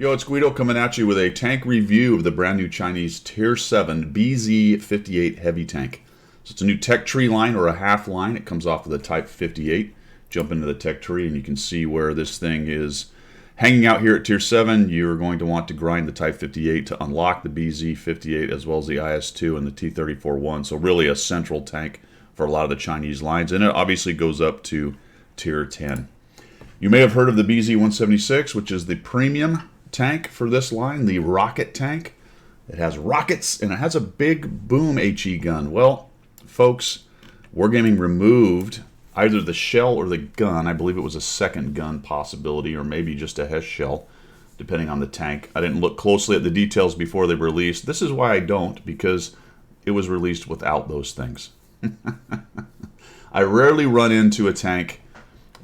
Yo, it's Guido coming at you with a tank review of the brand new Chinese Tier 7 BZ-58 heavy tank. So it's a new tech tree line or a half line. It comes off of the Type 58. Jump into the tech tree and you can see where this thing is hanging out here at Tier 7. You're going to want to grind the Type 58 to unlock the BZ-58 as well as the IS-2 and the T-34-1. So really a central tank for a lot of the Chinese lines. And it obviously goes up to Tier 10. You may have heard of the BZ-176, which is the premium tank for this line, the rocket tank. It has rockets and it has a big boom HE gun. Well, folks, Wargaming removed either the shell or the gun. I believe it was a second gun possibility, or maybe just a HESH shell, depending on the tank. I didn't look closely at the details before they were released. This is why I don't, because it was released without those things. I rarely run into a tank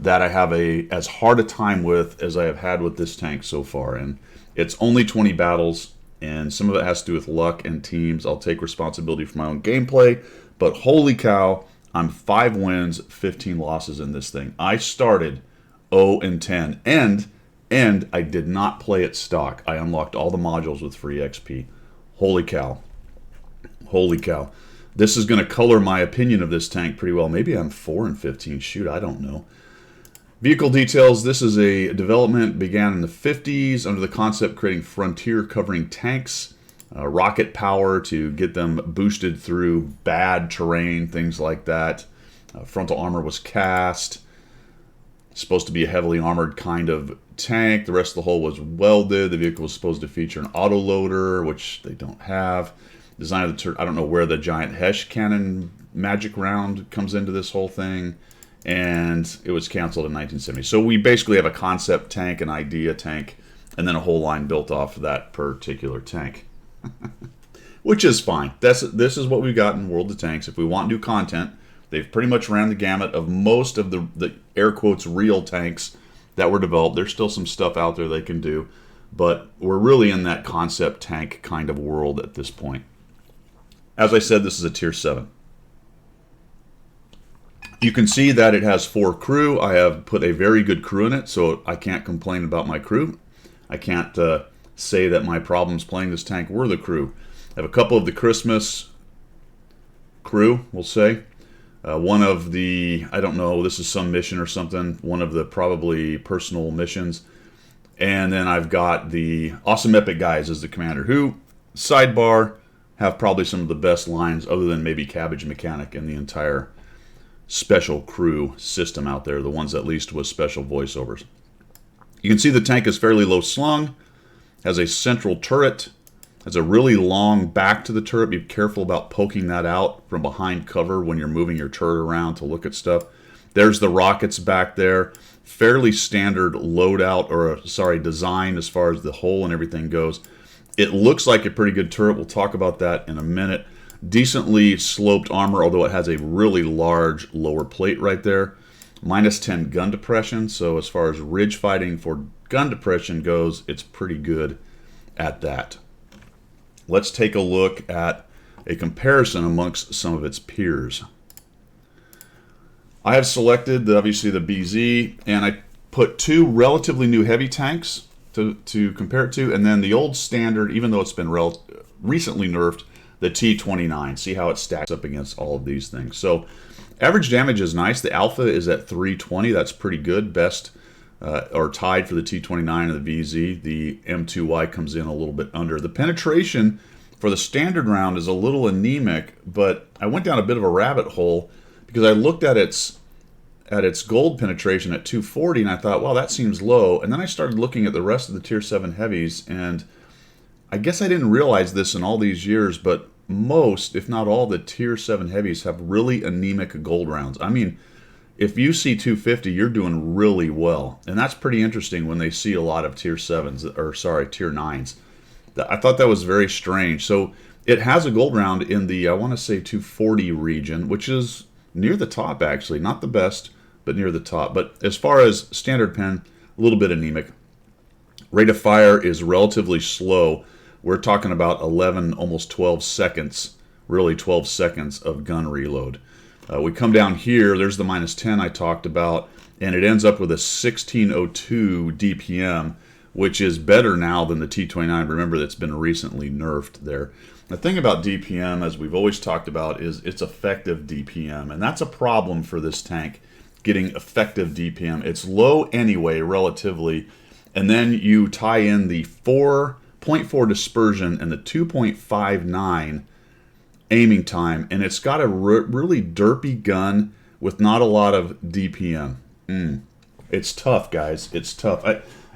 that I have as hard a time with as I have had with this tank so far. And it's only 20 battles, and some of it has to do with luck and teams. I'll take responsibility for my own gameplay, but holy cow, I'm 5 wins, 15 losses in this thing. I started 0-10, and I did not play it stock. I unlocked all the modules with free XP. Holy cow. Holy cow. This is going to color my opinion of this tank pretty well. Maybe I'm 4-15. Shoot, I don't know. Vehicle details. This is a development began in the 50s under the concept creating frontier covering tanks, rocket power to get them boosted through bad terrain, things like that. Frontal armor was cast. Supposed to be a heavily armored kind of tank. The rest of the hull was welded. The vehicle was supposed to feature an autoloader, which they don't have. Design of the I don't know where the giant HESH cannon magic round comes into this whole thing. And it was canceled in 1970. So we basically have a concept tank, an idea tank, and then a whole line built off of that particular tank. Which is fine. This is what we've got in World of Tanks. If we want new content, they've pretty much ran the gamut of most of the air quotes real tanks that were developed. There's still some stuff out there they can do, but we're really in that concept tank kind of world at this point. As I said, this is a Tier 7. You can see that it has 4 crew. I have put a very good crew in it, so I can't complain about my crew. I can't say that my problems playing this tank were the crew. I have a couple of the Christmas crew, we'll say. One of the, I don't know, this is some mission or something, one of the probably personal missions. And then I've got the Awesome Epic guys as the commander, who, sidebar, have probably some of the best lines, other than maybe Cabbage Mechanic, in the entire special crew system out there, the ones at least with special voiceovers. You can see the tank is fairly low slung, has a central turret, has a really long back to the turret. Be careful about poking that out from behind cover when you're moving your turret around to look at stuff. There's the rockets back there. Fairly standard loadout, or sorry, design as far as the hull and everything goes. It looks like a pretty good turret. We'll talk about that in a minute. Decently sloped armor, although it has a really large lower plate right there. -10 gun depression, so as far as ridge fighting for gun depression goes, it's pretty good at that. Let's take a look at a comparison amongst some of its peers. I have selected, obviously, the BZ, and I put 2 relatively new heavy tanks to compare it to, and then the old standard, even though it's been recently nerfed, the T-29. See how it stacks up against all of these things. So average damage is nice. The alpha is at 320. That's pretty good. Best or tied for the T-29 and the VZ. The M2Y comes in a little bit under. The penetration for the standard round is a little anemic, but I went down a bit of a rabbit hole because I looked at its gold penetration at 240, and I thought, well, that seems low. And then I started looking at the rest of the Tier 7 heavies, and I guess I didn't realize this in all these years, but most, if not all, the Tier 7 heavies have really anemic gold rounds. I mean, if you see 250, you're doing really well. And that's pretty interesting when they see a lot of Tier 7s, or sorry, Tier 9s. I thought that was very strange. So it has a gold round in the, I want to say 240 region, which is near the top actually. Not the best, but near the top. But as far as standard pen, a little bit anemic. Rate of fire is relatively slow. We're talking about 11, almost 12 seconds, really 12 seconds of gun reload. We come down here, there's the -10 I talked about, and it ends up with a 1602 DPM, which is better now than the T-29. Remember, that's been recently nerfed there. The thing about DPM, as we've always talked about, is it's effective DPM, and that's a problem for this tank, getting effective DPM. It's low anyway, relatively, and then you tie in the 4.4 dispersion and the 2.59 aiming time, and it's got a really derpy gun with not a lot of DPM. It's tough, guys. It's tough.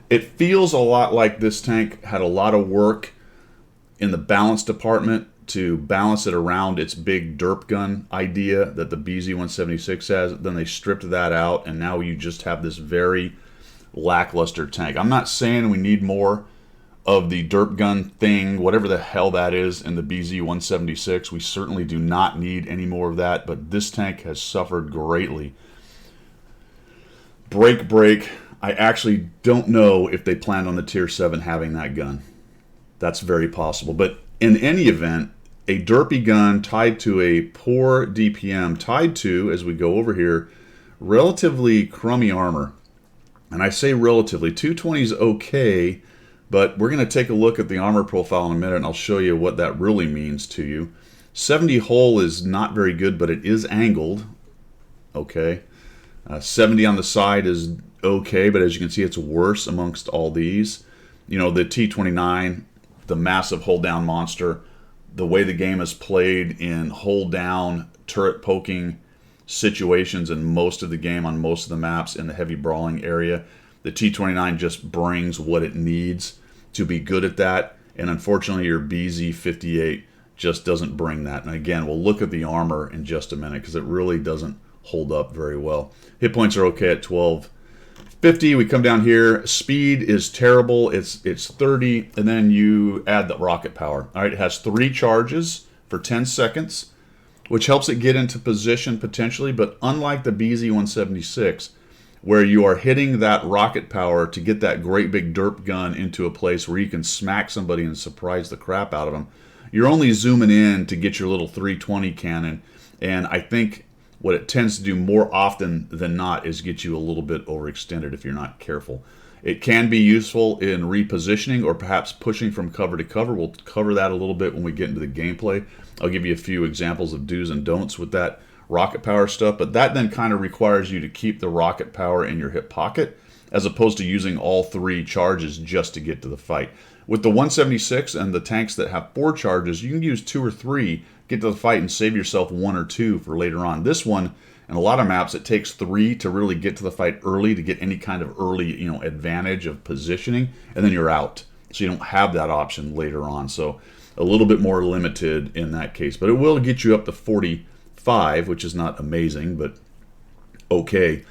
It feels a lot like this tank had a lot of work in the balance department to balance it around its big derp gun idea that the BZ-176 has. Then they stripped that out, and now you just have this very lackluster tank. I'm not saying we need more of the derp gun thing, whatever the hell that is, in the BZ-176. We certainly do not need any more of that, but this tank has suffered greatly. Break. I actually don't know if they planned on the Tier 7 having that gun. That's very possible. But in any event, a derpy gun tied to a poor DPM, tied to, as we go over here, relatively crummy armor. And I say relatively. 220 is okay, but we're going to take a look at the armor profile in a minute, and I'll show you what that really means to you. 70 hull is not very good, but it is angled. Okay. 70 on the side is okay, but as you can see, it's worse amongst all these. You know, the T-29, the massive hold-down monster, the way the game is played in hold-down, turret-poking situations in most of the game on most of the maps in the heavy brawling area, the T-29 just brings what it needs to be good at that, and unfortunately your BZ-58 just doesn't bring that. And again, we'll look at the armor in just a minute because it really doesn't hold up very well. Hit points are okay at 1250. We come down here. Speed is terrible. It's 30, and then you add the rocket power. All right, it has 3 charges for 10 seconds, which helps it get into position potentially, but unlike the BZ-176, where you are hitting that rocket power to get that great big derp gun into a place where you can smack somebody and surprise the crap out of them, you're only zooming in to get your little 320 cannon, and I think what it tends to do more often than not is get you a little bit overextended if you're not careful. It can be useful in repositioning or perhaps pushing from cover to cover. We'll cover that a little bit when we get into the gameplay. I'll give you a few examples of do's and don'ts with that rocket power stuff, but that then kind of requires you to keep the rocket power in your hip pocket as opposed to using all 3 charges just to get to the fight. With the 176 and the tanks that have 4 charges, you can use 2 or 3, get to the fight, and save yourself 1 or 2 for later on. This one, in a lot of maps, it takes 3 to really get to the fight early, to get any kind of early, advantage of positioning, and then you're out. So you don't have that option later on. So a little bit more limited in that case. But it will get you up to 45, which is not amazing, but okay.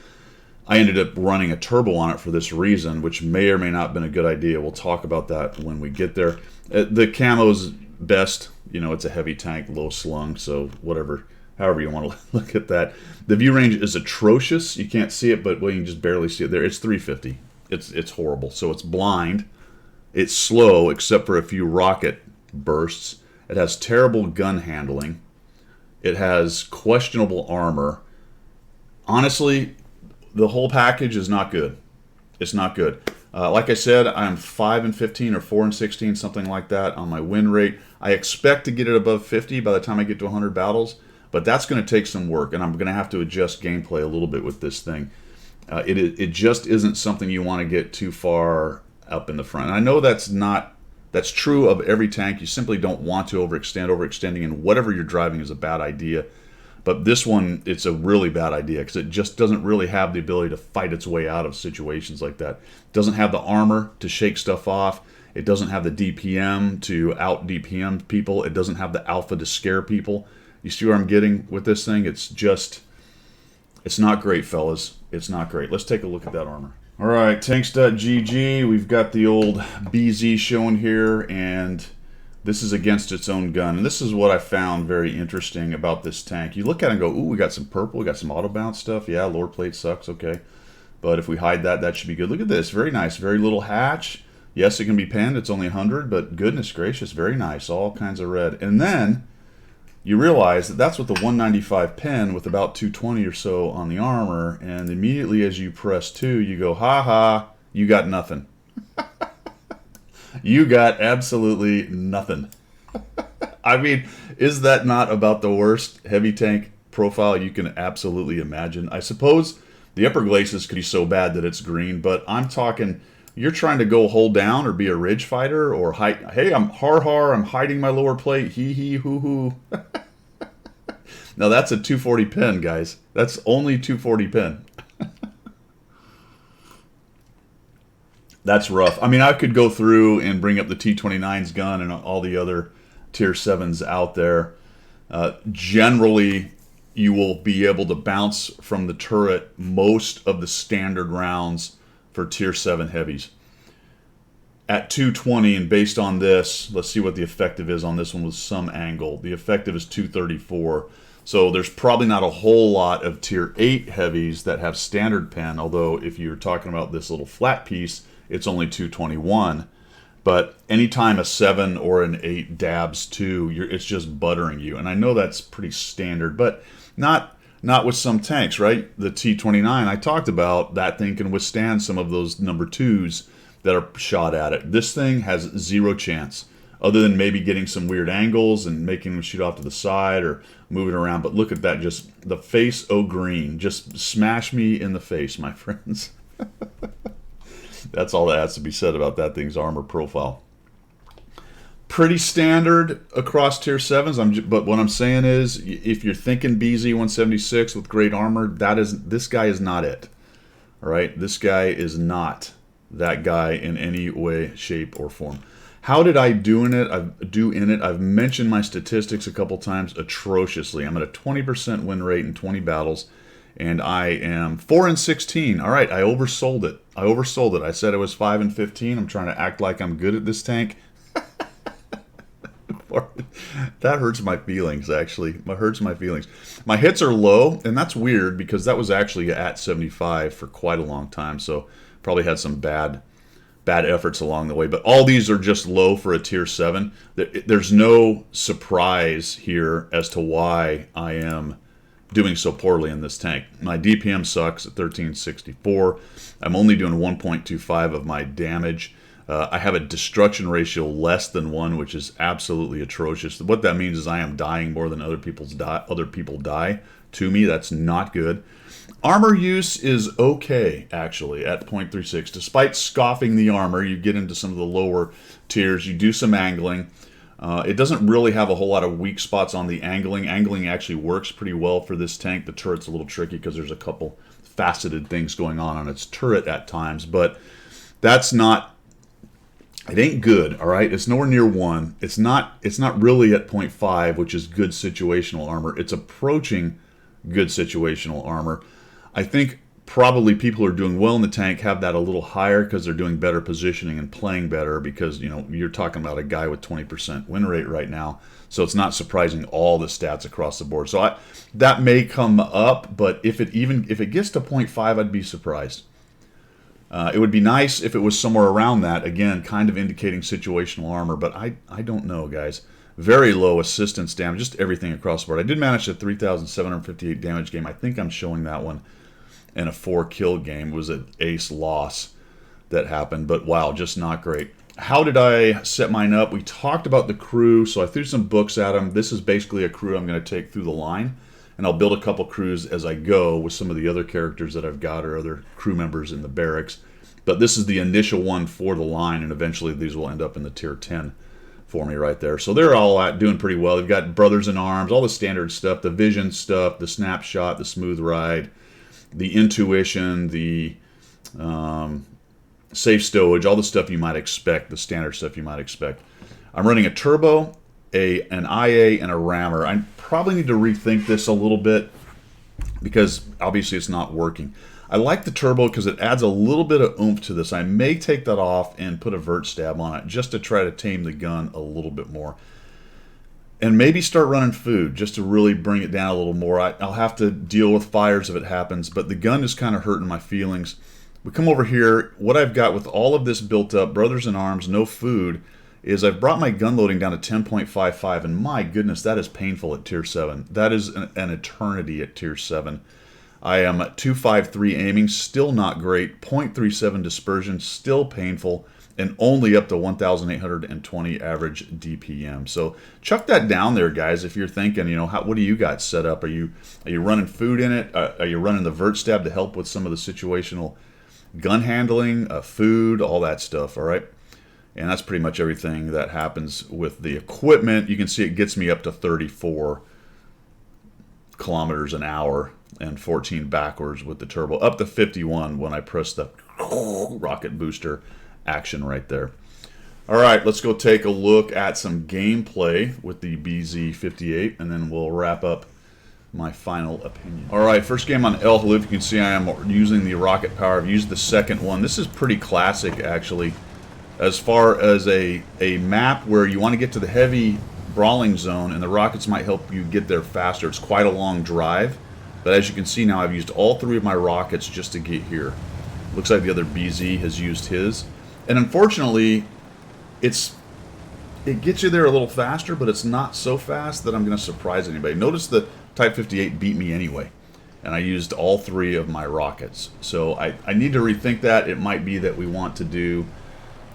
I ended up running a turbo on it for this reason, which may or may not have been a good idea. We'll talk about that when we get there. The camo's best. It's a heavy tank, low slung, so whatever, however you want to look at that. The view range is atrocious. You can't see it, but you can just barely see it there. It's 350. It's horrible. So it's blind. It's slow, except for a few rocket bursts. It has terrible gun handling. It has questionable armor. Honestly, the whole package is not good. It's not good. Like I said, I'm 5 and 15 or 4 and 16, something like that on my win rate. I expect to get it above 50 by the time I get to 100 battles, but that's going to take some work, and I'm going to have to adjust gameplay a little bit with this thing. It just isn't something you want to get too far up in the front. And I know that's true of every tank. You simply don't want to overextend. Overextending in whatever you're driving is a bad idea. But this one, it's a really bad idea because it just doesn't really have the ability to fight its way out of situations like that. It doesn't have the armor to shake stuff off. It doesn't have the DPM to out DPM people. It doesn't have the alpha to scare people. You see where I'm getting with this thing? It's not great, fellas. It's not great. Let's take a look at that armor. All right, tanks.gg. We've got the old BZ showing here, and this is against its own gun. And this is what I found very interesting about this tank. You look at it and go, ooh, we got some purple, we got some auto bounce stuff. Yeah, lower plate sucks, okay. But if we hide that, that should be good. Look at this, very nice, very little hatch. Yes, it can be penned, it's only 100, but goodness gracious, very nice, all kinds of red. And then you realize that that's with the 195 pen with about 220 or so on the armor, and immediately as you press 2, you go, ha ha, you got nothing. You got absolutely nothing. I mean, is that not about the worst heavy tank profile you can absolutely imagine? I suppose the upper glacis could be so bad that it's green, but I'm talking, you're trying to go hold down or be a ridge fighter or hide. Hey, I'm har, I'm hiding my lower plate. Hee hee, hoo hoo. Now that's a 240 pin, guys. That's only 240 pin. That's rough. I mean, I could go through and bring up the T-29's gun and all the other Tier 7s out there. Generally, you will be able to bounce from the turret most of the standard rounds for Tier 7 heavies. At 220, and based on this, let's see what the effective is on this one with some angle. The effective is 234. So there's probably not a whole lot of Tier 8 heavies that have standard pen, although if you're talking about this little flat piece, it's only 221. But anytime a 7 or an 8 dabs 2, it's just buttering you. And I know that's pretty standard, but not with some tanks, right? The T-29 I talked about, that thing can withstand some of those number 2s that are shot at it. This thing has zero chance, other than maybe getting some weird angles and making them shoot off to the side or moving around. But look at that, just the face green. Just smash me in the face, my friends. That's all that has to be said about that thing's armor profile. Pretty standard across Tier 7s, but what I'm saying is, if you're thinking BZ-176 with great armor, this guy is not it. All right? This guy is not that guy in any way, shape, or form. How did I do in it? I've mentioned my statistics a couple times atrociously. I'm at a 20% win rate in 20 battles, and I am 4-16. All right, I oversold it. I said I was 5-15. I'm trying to act like I'm good at this tank. That hurts my feelings, actually. It hurts my feelings. My hits are low, and that's weird because that was actually at 75 for quite a long time, so probably had some bad efforts along the way. But all these are just low for a Tier 7. There's no surprise here as to why I am doing so poorly in this tank. My DPM sucks at 1364. I'm only doing 1.25 of my damage. I have a destruction ratio less than 1, which is absolutely atrocious. What that means is I am dying more than other people die to me. That's not good. Armor use is okay, actually, at 0.36. Despite scoffing the armor, you get into some of the lower tiers. You do some angling. It doesn't really have a whole lot of weak spots on the angling. Angling actually works pretty well for this tank. The turret's a little tricky because there's a couple faceted things going on its turret at times, but that's not... It ain't good, all right? It's nowhere near 1. It's not really at 0.5, which is good situational armor. It's approaching good situational armor. I think probably people who are doing well in the tank have that a little higher because they're doing better positioning and playing better because, you know, you're talking about a guy with 20% win rate right now. So it's not surprising all the stats across the board. So that may come up, but if it gets to 0.5, I'd be surprised. It would be nice if it was somewhere around that, again, kind of indicating situational armor, but I don't know, guys. Very low assistance damage, just everything across the board. I did manage a 3,758 damage game. I think I'm showing that one in a 4-kill game. It was an ace loss that happened, but wow, just not great. How did I set mine up? We talked about the crew, so I threw some books at them. This is basically a crew I'm going to take through the line, and I'll build a couple crews as I go with some of the other characters that I've got or other crew members in the barracks. But this is the initial one for the line, and eventually these will end up in the Tier 10 for me right there. So they're all doing pretty well. They've got Brothers in Arms, all the standard stuff, the vision stuff, the snapshot, the smooth ride, the intuition, the safe stowage, all the stuff you might expect, the standard stuff you might expect. I'm running a turbo, an IA, and a rammer. I probably need to rethink this a little bit because obviously it's not working. I like the turbo because it adds a little bit of oomph to this. I may take that off and put a vert stab on it just to try to tame the gun a little bit more. And maybe start running food just to really bring it down a little more. I'll have to deal with fires if it happens, but the gun is kind of hurting my feelings. We come over here. What I've got with all of this built up, Brothers in Arms, no food, is I've brought my gun loading down to 10.55, and my goodness, that is painful at Tier 7. That is an eternity at Tier 7. I am at 253 aiming, still not great. 0.37 dispersion, still painful. and only up to 1,820 average DPM. So chuck that down there, guys, if you're thinking, you know, what do you got set up? Are you running food in it? Are you running the vert stab to help with some of the situational gun handling, food, all that stuff, all right? And that's pretty much everything that happens with the equipment. You can see it gets me up to 34 kilometers an hour and 14 backwards with the turbo, up to 51 when I press the rocket booster action right there. All right, let's go take a look at some gameplay with the BZ-58, and then we'll wrap up my final opinion. All right, first game on El Halif. You can see I am using the rocket power. I've used the second one. This is pretty classic, actually, as far as a map where you want to get to the heavy brawling zone, and the rockets might help you get there faster. It's quite a long drive, but as you can see now, I've used all 3 of my rockets just to get here. Looks like the other BZ has used his. And unfortunately, it gets you there a little faster, but it's not so fast that I'm going to surprise anybody. Notice the Type 58 beat me anyway, and I used all 3 of my rockets. So I need to rethink that. It might be that we want to do,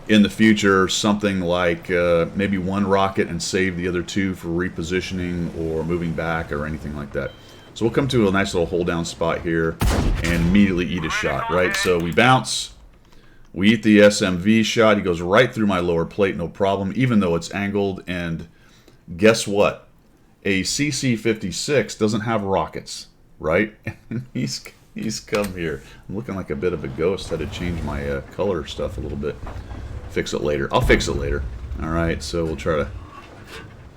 in the future, something like maybe 1 rocket and save the other 2 for repositioning or moving back or anything like that. So we'll come to a nice little hold down spot here and immediately eat a shot, right? So we bounce. We eat the SMV shot. He goes right through my lower plate, no problem, even though it's angled. And guess what? A CC-56 doesn't have rockets, right? he's come here. I'm looking like a bit of a ghost. Had to change my color stuff a little bit. Fix it later. I'll fix it later. All right, so we'll try to...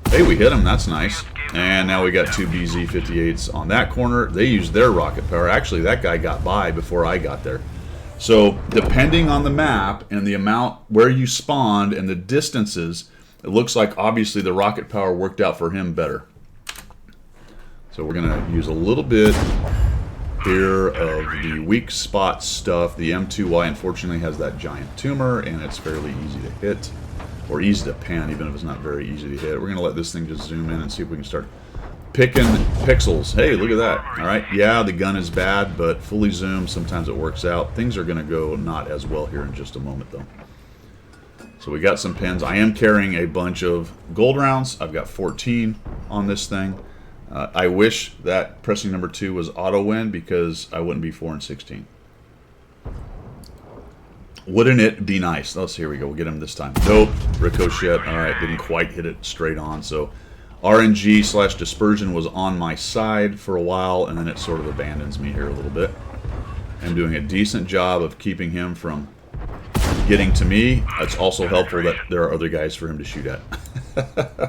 Hey, we hit him. That's nice. And now we got 2 BZ-58s on that corner. They used their rocket power. Actually, that guy got by before I got there. So depending on the map and the amount where you spawned and the distances, it looks like obviously the rocket power worked out for him better. So we're going to use a little bit here of the weak spot stuff. The M2Y unfortunately has that giant tumor, and it's fairly easy to hit, or easy to pan, even if it's not very easy to hit. We're going to let this thing just zoom in and see if we can start picking pixels. Hey, look at that. All right, yeah, the gun is bad, but fully zoomed, sometimes it works out. Things are going to go not as well here in just a moment, though. So we got some pins. I am carrying a bunch of gold rounds. I've got 14 on this thing. I wish that pressing number 2 was auto win, because I wouldn't be 4 and 16. Wouldn't it be nice? Let's see, here we go. We'll get him this time. Nope. Ricochet. All right, didn't quite hit it straight on. So RNG/dispersion was on my side for a while, and then it sort of abandons me here a little bit. I'm doing a decent job of keeping him from getting to me. It's also helpful that there are other guys for him to shoot at.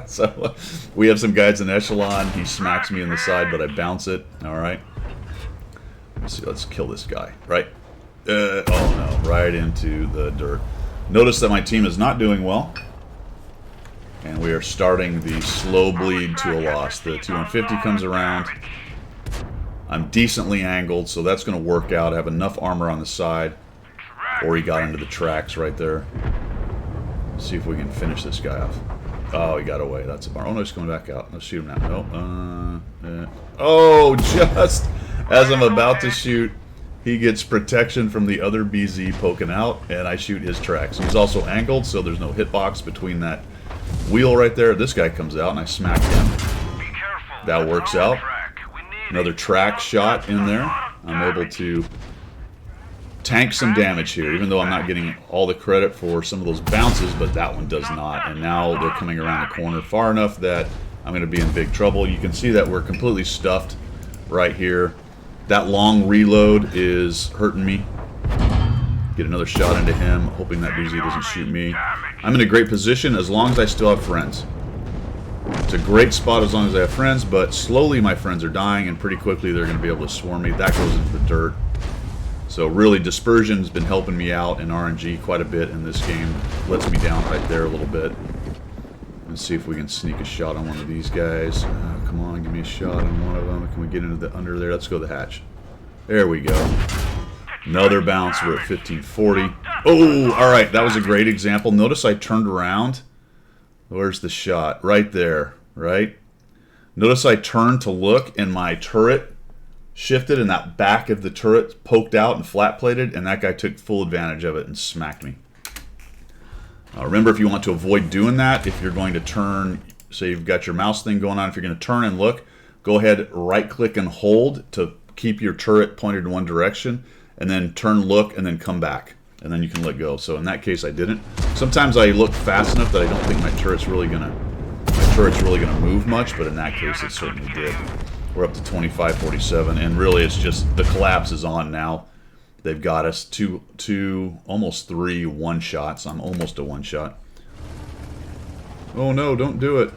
So we have some guys in echelon. He smacks me in the side, but I bounce it. All right. Let's see. Let's kill this guy. Right. Oh no! Right into the dirt. Notice that my team is not doing well, and we are starting the slow bleed to a loss. The T-150 comes around. I'm decently angled, so that's going to work out. I have enough armor on the side. Or he got into the tracks right there. Let's see if we can finish this guy off. Oh, he got away. That's a bar. Oh no, he's coming back out. Let's shoot him now. Nope. Oh, just as I'm about to shoot, he gets protection from the other BZ poking out, and I shoot his tracks. He's also angled, so there's no hitbox between that wheel right there. This guy comes out, and I smack him. That works out. Another track shot in there. I'm able to tank some damage here, even though I'm not getting all the credit for some of those bounces, but that one does not. And now they're coming around the corner far enough that I'm going to be in big trouble. You can see that we're completely stuffed right here. That long reload is hurting me. Get another shot into him, hoping that BZ doesn't shoot me. I'm in a great position as long as I still have friends. It's a great spot as long as I have friends, but slowly my friends are dying, and pretty quickly they're going to be able to swarm me. That goes into the dirt. So really, dispersion's been helping me out in RNG quite a bit in this game. Lets me down right there a little bit. Let's see if we can sneak a shot on one of these guys. Come on, give me a shot on one of them. Can we get into the under there? Let's go to the hatch. There we go. Another bounce. We're at 1540. Oh, all right. That was a great example. Notice I turned around. Where's the shot? Right there, right? Notice I turned to look, and my turret shifted, and that back of the turret poked out and flat plated, and that guy took full advantage of it and smacked me. Remember, if you want to avoid doing that, if you're going to turn, say you've got your mouse thing going on, if you're going to turn and look, go ahead, right-click and hold to keep your turret pointed in one direction, and then turn, look, and then come back. And then you can let go. So in that case, I didn't. Sometimes I look fast enough that I don't think my turret's really gonna move much, but in that case, it certainly did. We're up to 25-47, and really, it's just the collapse is on now. They've got us two, almost 3 one-shots. I'm almost a one-shot. Oh no, don't do it.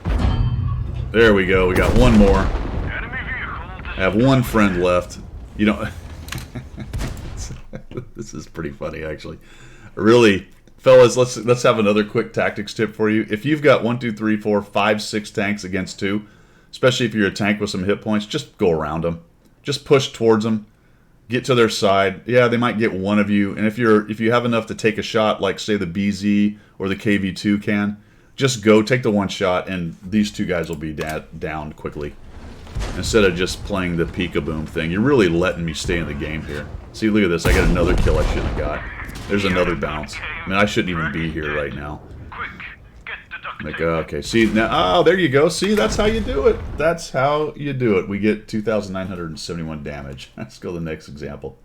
There we go. We got one more. I have one friend left. You know, this is pretty funny, actually. Really, fellas, let's have another quick tactics tip for you. If you've got 1, 2, 3, 4, 5, 6 tanks against 2, especially if you're a tank with some hit points, just go around them. Just push towards them. Get to their side. Yeah, they might get one of you, and if you have enough to take a shot, like say the BZ or the KV2 can, just go take the one shot, and these 2 guys will be down quickly. Instead of just playing the peek-a-boom thing, you're really letting me stay in the game here. See, look at this. I got another kill I shouldn't have got. There's another bounce. I mean, I shouldn't even be here right now. Like, okay, see, now, oh, there you go. See, that's how you do it. That's how you do it. We get 2,971 damage. Let's go to the next example.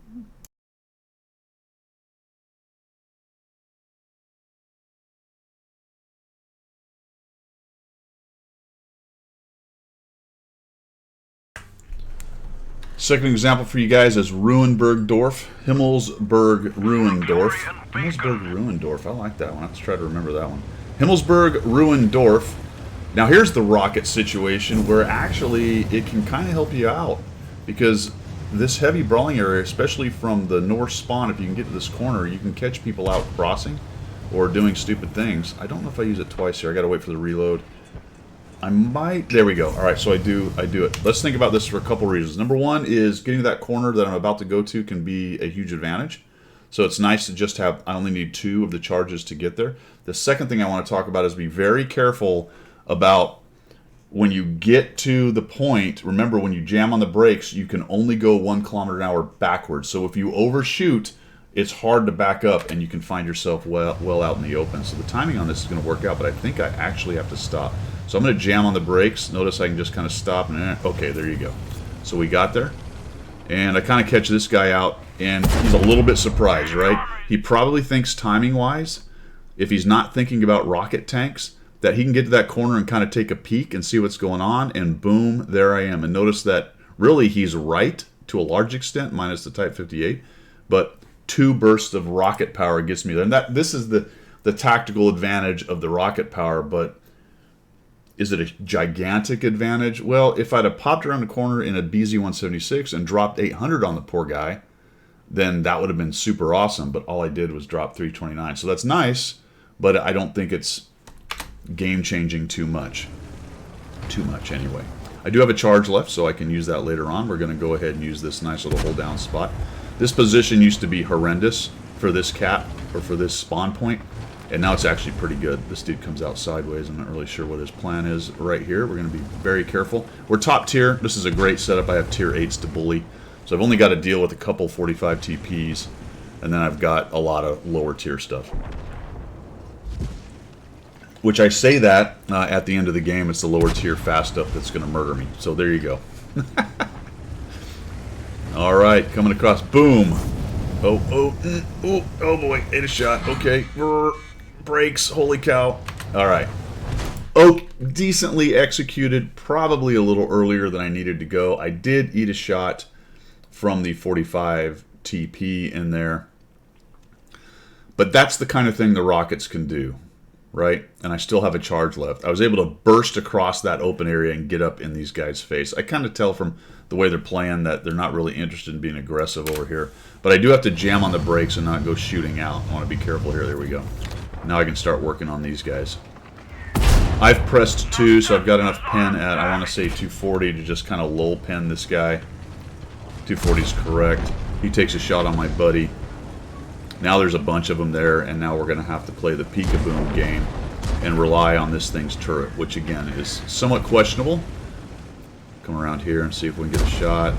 Second example for you guys is Ruinbergdorf. Himmelsdorf. Himmelsdorf. I like that one. Let's try to remember that one. Himmelsdorf. Now here's the rocket situation where actually it can kind of help you out, because this heavy brawling area, especially from the north spawn, if you can get to this corner, you can catch people out crossing or doing stupid things. I don't know if I use it twice here. I gotta wait for the reload. I might. There we go. All right, so I do it. Let's think about this for a couple reasons. Number one is getting to that corner that I'm about to go to can be a huge advantage. So it's nice to just have, I only need 2 of the charges to get there. The second thing I want to talk about is be very careful about when you get to the point. Remember, when you jam on the brakes, you can only go 1 kilometer an hour backwards. So if you overshoot, it's hard to back up, and you can find yourself well out in the open. So the timing on this is going to work out, but I think I actually have to stop. So I'm going to jam on the brakes. Notice I can just kind of stop, and okay, there you go. So we got there, and I kind of catch this guy out, and he's a little bit surprised, right? He probably thinks timing-wise, if he's not thinking about rocket tanks, that he can get to that corner and kind of take a peek and see what's going on, and boom, there I am. And notice that really he's right to a large extent, minus the Type 58, but 2 bursts of rocket power gets me there. And this is the tactical advantage of the rocket power, but is it a gigantic advantage? Well, if I'd have popped around the corner in a BZ-176 and dropped 800 on the poor guy, then that would have been super awesome, but all I did was drop 329. So that's nice, but I don't think it's game-changing too much. Too much, anyway. I do have a charge left, so I can use that later on. We're going to go ahead and use this nice little hold-down spot. This position used to be horrendous for this cap, or for this spawn point, and now it's actually pretty good. This dude comes out sideways. I'm not really sure what his plan is right here. We're going to be very careful. We're top tier. This is a great setup. I have tier 8s to bully. So I've only got to deal with a couple 45 TPs, and then I've got a lot of lower tier stuff. Which I say that at the end of the game, it's the lower tier fast stuff that's going to murder me. So there you go. All right, coming across. Boom. Oh boy, ate a shot. Okay. Brakes. Holy cow. All right. Oh, decently executed. Probably a little earlier than I needed to go. I did eat a shot from the 45 TP in there. But that's the kind of thing the rockets can do, right? And I still have a charge left. I was able to burst across that open area and get up in these guys' face. I kind of tell from the way they're playing that they're not really interested in being aggressive over here. But I do have to jam on the brakes and not go shooting out. I want to be careful here. There we go. Now I can start working on these guys. I've pressed 2, so I've got enough pen at, I want to say 240 to just kind of lull pen this guy. 240 is correct. He takes a shot on my buddy. Now there's a bunch of them there, and now we're going to have to play the peek-a-boom game and rely on this thing's turret, which again is somewhat questionable. Come around here and see if we can get a shot.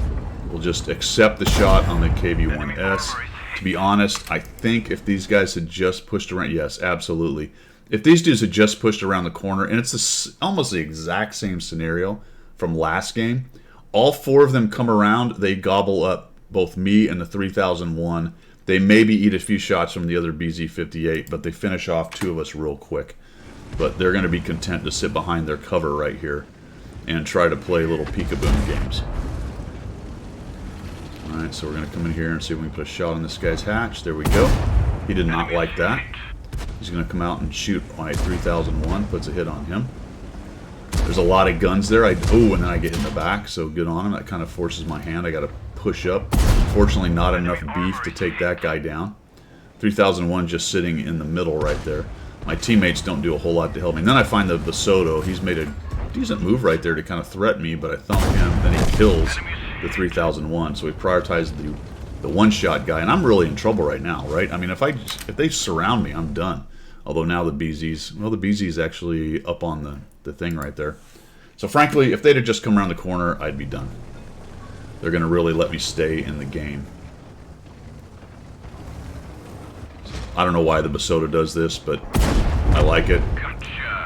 We'll just accept the shot on the KV-1S. To be honest, I think if these guys had just pushed around, yes, absolutely. If these dudes had just pushed around the corner, and it's almost the exact same scenario from last game, all 4 of them come around, they gobble up both me and the 3001. They maybe eat a few shots from the other BZ-58, but they finish off 2 of us real quick. But they're going to be content to sit behind their cover right here and try to play little peekaboo games. Alright, so we're going to come in here and see if we can put a shot on this guy's hatch. There we go. He did not like that. He's going to come out and shoot my 3001, puts a hit on him. There's a lot of guns there. And then I get in the back, so good on him. That kind of forces my hand. I got to push up. Fortunately, not enough beef to take that guy down. 3001 just sitting in the middle right there. My teammates don't do a whole lot to help me. And then I find the Basoto. He's made a decent move right there to kind of threaten me, but I thump him, then he kills the 3001. So we prioritize the one-shot guy, and I'm really in trouble right now, right? I mean, if they surround me, I'm done. Although now the BZ's actually up on the thing right there. So frankly, if they'd have just come around the corner, I'd be done. They're going to really let me stay in the game. I don't know why the Basoto does this, but I like it.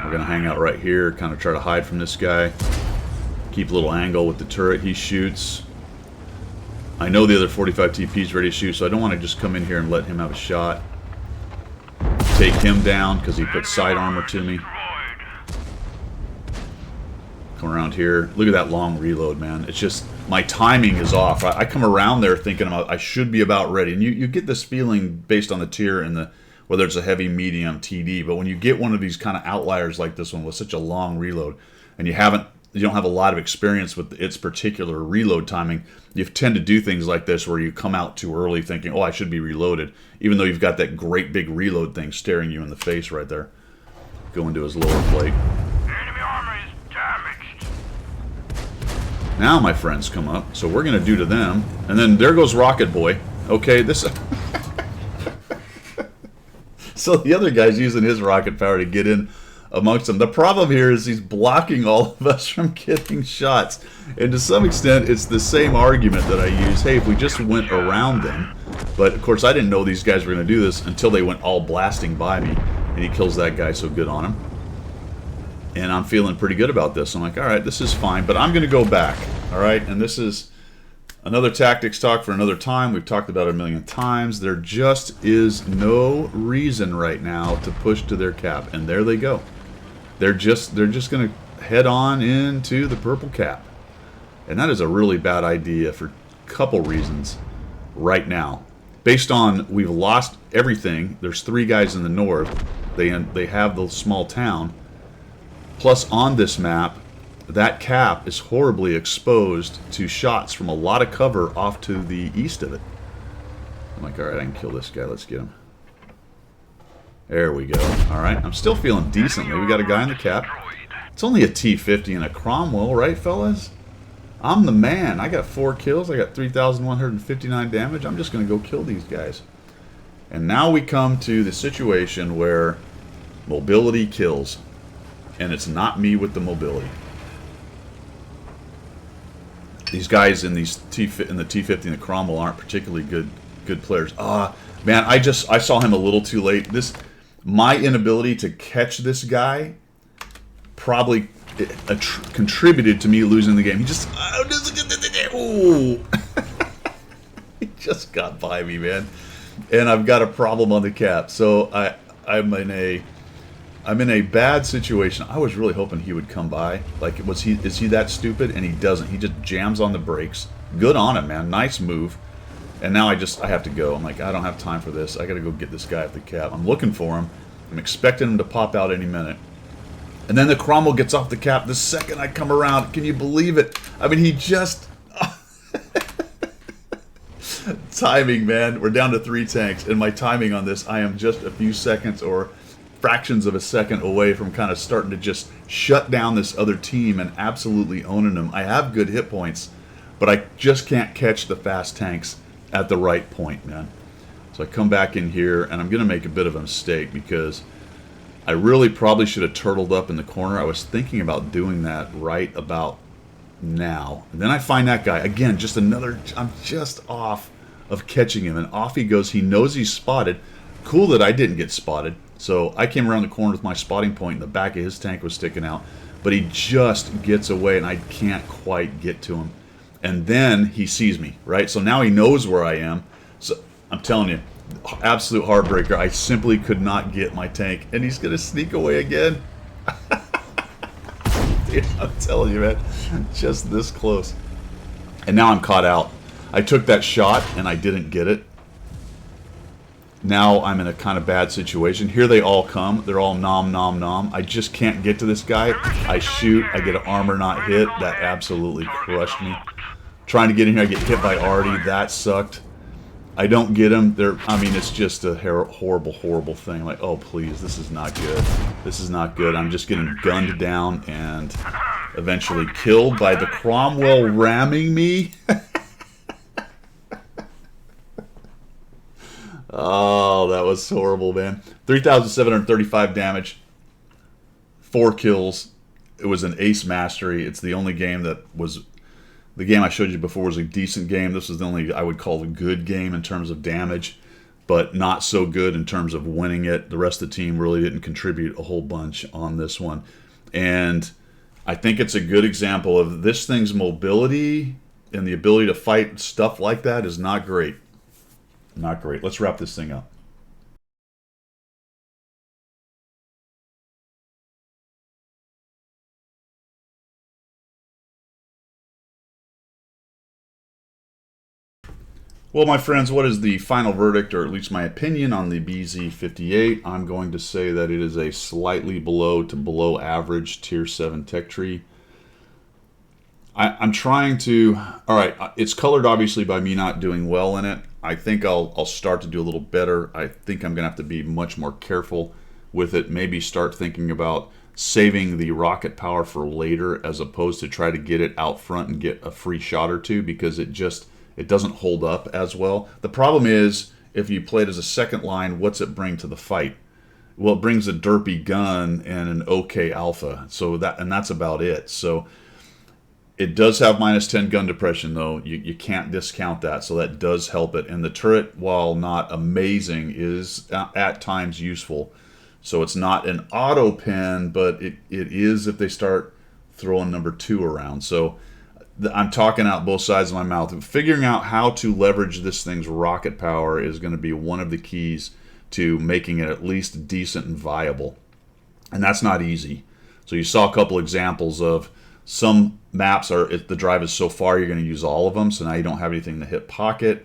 We're going to hang out right here, kind of try to hide from this guy. Keep a little angle with the turret he shoots. I know the other 45 TP's ready to shoot, so I don't want to just come in here and let him have a shot. Take him down, because he put side armor to me. Come around here. Look at that long reload, man. It's just, my timing is off. I come around there thinking I should be about ready. And you get this feeling based on the tier and whether it's a heavy, medium, TD. But when you get one of these kind of outliers like this one with such a long reload, and you don't have a lot of experience with its particular reload timing, you tend to do things like this where you come out too early thinking, oh, I should be reloaded, even though you've got that great big reload thing staring you in the face right there. Go into his lower plate. Enemy armor is damaged. Now my friends come up, so we're going to do to them. And then there goes Rocket Boy. Okay, this... So the other guy's using his rocket power to get in amongst them. The problem here is he's blocking all of us from getting shots. And to some extent, it's the same argument that I use. Hey, if we just went around them. But, of course, I didn't know these guys were going to do this until they went all blasting by me. And he kills that guy, so good on him. And I'm feeling pretty good about this. I'm like, all right, this is fine. But I'm going to go back. All right? And this is another tactics talk for another time. We've talked about it a million times. There just is no reason right now to push to their cap. And there they go. They're just going to head on into the purple cap. And that is a really bad idea for a couple reasons right now. Based on we've lost everything. There's 3 guys in the north. They have the small town. Plus on this map, that cap is horribly exposed to shots from a lot of cover off to the east of it. I'm like, alright, I can kill this guy. Let's get him. There we go. Alright, I'm still feeling decently. We got a guy in the cap. It's only a T-50 and a Cromwell, right, fellas? I'm the man. I got 4 kills. I got 3,159 damage. I'm just going to go kill these guys. And now we come to the situation where mobility kills. And it's not me with the mobility. These guys in the T-50 and the Cromwell aren't particularly good players. Man, I saw him a little too late. My inability to catch this guy probably contributed to me losing the game. He just he just got by me, man. And I've got a problem on the cap. So I'm in a bad situation. I was really hoping he would come by. Like, is he that stupid? And he doesn't. He just jams on the brakes. Good on him, man. Nice move. And now I have to go. I'm like, I don't have time for this. I got to go get this guy at the cap. I'm looking for him. I'm expecting him to pop out any minute. And then the Cromwell gets off the cap the second I come around. Can you believe it? I mean, he just... Timing, man. We're down to 3 tanks. And my timing on this, I am just a few seconds or fractions of a second away from kind of starting to just shut down this other team and absolutely owning them. I have good hit points, but I just can't catch the fast tanks at the right point, man. So I come back in here, and I'm going to make a bit of a mistake because I really probably should have turtled up in the corner. I was thinking about doing that right about now. And then I find that guy. Again, just another... I'm just off of catching him, and off he goes. He knows he's spotted. Cool that I didn't get spotted. So I came around the corner with my spotting point, and the back of his tank was sticking out. But he just gets away, and I can't quite get to him. And then he sees me, right? So now he knows where I am. So I'm telling you, absolute heartbreaker. I simply could not get my tank, and he's going to sneak away again. Dude, I'm telling you, man, just this close. And now I'm caught out. I took that shot, and I didn't get it. Now I'm in a kind of bad situation. Here they all come. They're all nom, nom, nom. I just can't get to this guy. I shoot. I get an armor not hit. That absolutely crushed me. Trying to get in here, I get hit by Artie. That sucked. I don't get him. I mean, it's just a horrible, horrible thing. Like, oh, please, this is not good. This is not good. I'm just getting gunned down and eventually killed by the Cromwell ramming me. Oh, that was horrible, man. 3,735 damage. 4 kills. It was an ace mastery. It's the only game that was... The game I showed you before was a decent game. This is the only I would call a good game in terms of damage, but not so good in terms of winning it. The rest of the team really didn't contribute a whole bunch on this one. And I think it's a good example of this thing's mobility and the ability to fight stuff like that is not great. Not great. Let's wrap this thing up. Well, my friends, what is the final verdict, or at least my opinion, on the BZ-58? I'm going to say that it is a slightly below to below average Tier 7 tech tree. I'm trying to... Alright, it's colored obviously by me not doing well in it. I think I'll start to do a little better. I think I'm going to have to be much more careful with it. Maybe start thinking about saving the rocket power for later as opposed to try to get it out front and get a free shot or two, because it doesn't hold up as well. The problem is, if you play it as a second line, what's it bring to the fight? Well, it brings a derpy gun and an OK alpha. So that's about it. So it does have -10 gun depression, though. You can't discount that. So that does help it. And the turret, while not amazing, is at times useful. So it's not an auto pen, but it is if they start throwing number 2 around. So I'm talking out both sides of my mouth. Figuring out how to leverage this thing's rocket power is going to be one of the keys to making it at least decent and viable. And that's not easy. So you saw a couple examples of some maps are, if the drive is so far, you're going to use all of them. So now you don't have anything to hit pocket.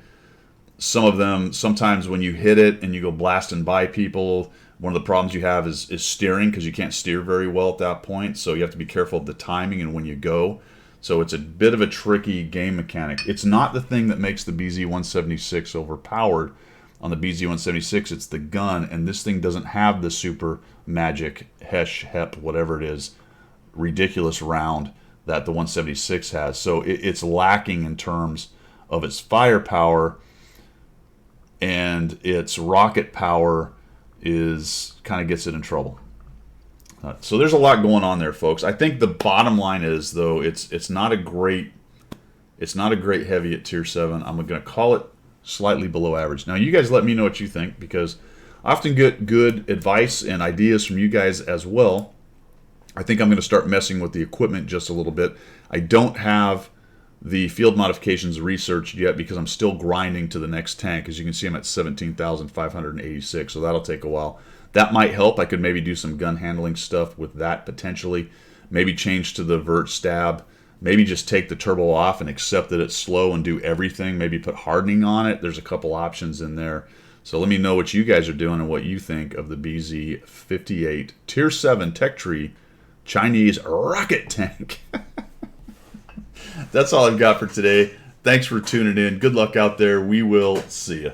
Some of them, sometimes when you hit it and you go blasting by people, one of the problems you have is steering, because you can't steer very well at that point. So you have to be careful of the timing and when you go. So it's a bit of a tricky game mechanic. It's not the thing that makes the BZ-176 overpowered. On the BZ-176, it's the gun, and this thing doesn't have the super magic, HEP, whatever it is, ridiculous round that the 176 has. So it's lacking in terms of its firepower, and its rocket power is kind of gets it in trouble. So there's a lot going on there, folks. I think the bottom line is, though, it's not a great heavy at Tier 7. I'm going to call it slightly below average. Now, you guys let me know what you think, because I often get good advice and ideas from you guys as well. I think I'm going to start messing with the equipment just a little bit. I don't have the field modifications researched yet because I'm still grinding to the next tank. As you can see, I'm at 17,586, so that'll take a while. That might help. I could maybe do some gun handling stuff with that potentially. Maybe change to the vert stab. Maybe just take the turbo off and accept that it's slow and do everything. Maybe put hardening on it. There's a couple options in there. So let me know what you guys are doing and what you think of the BZ-58 Tier 7 Tech Tree Chinese rocket tank. That's all I've got for today. Thanks for tuning in. Good luck out there. We will see you.